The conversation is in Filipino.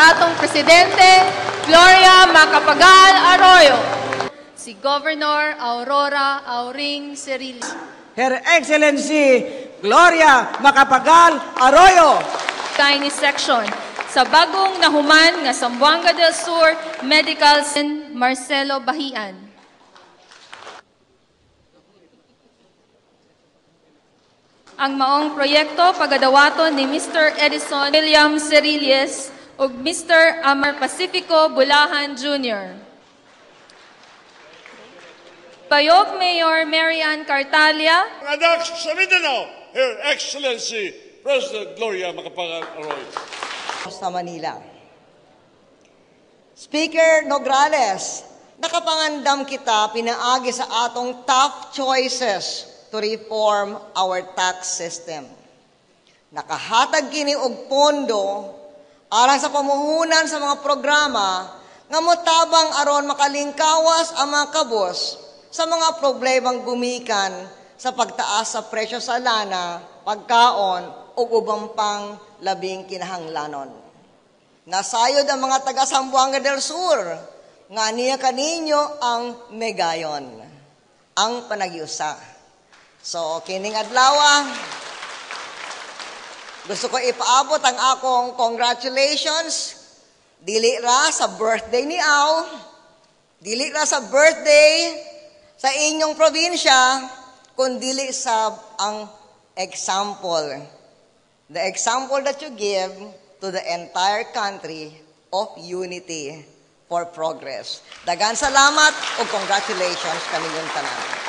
sa atong Presidente, Gloria Macapagal Arroyo. Si Governor Aurora Auring Cerilla. Her Excellency Gloria Macapagal Arroyo. Kaini Section sa bagong nahuman nga Zamboanga del Sur Medical Center Marcelo Bahian. Ang maong proyekto pagadawaton ni Mr. Edison William Cerilles ug Mr. Amar Pacifico Bulahan Jr. Payog Mayor Marian Cartalia. Anak sa Mindanao, Her Excellency President Gloria Macapagal Arroyo. Sa Manila. Speaker Nograles, nakapangandam kita pinaagi sa atong tough choices to reform our tax system. Nakahatag kini og pondo alang sa pamuhunan sa mga programa nga motabang aron makalingkawas ang mga kabos sa mga problemang gumikan sa pagtaas sa presyo sa lana, pagkaon, o ubang pang labing kinahanglanon. Nasayod ang mga taga Zamboanga del Sur, nga niya kaninyo ang megayon, ang panagyusa. So, kining adlaw, gusto ko ipaabot ang akong congratulations, dili ra sa birthday ni Aw, dili ra sa birthday sa inyong probinsya, kundi sa ang example. The example that you give to the entire country of unity for progress. Daghang salamat o congratulations kaninyong tanan.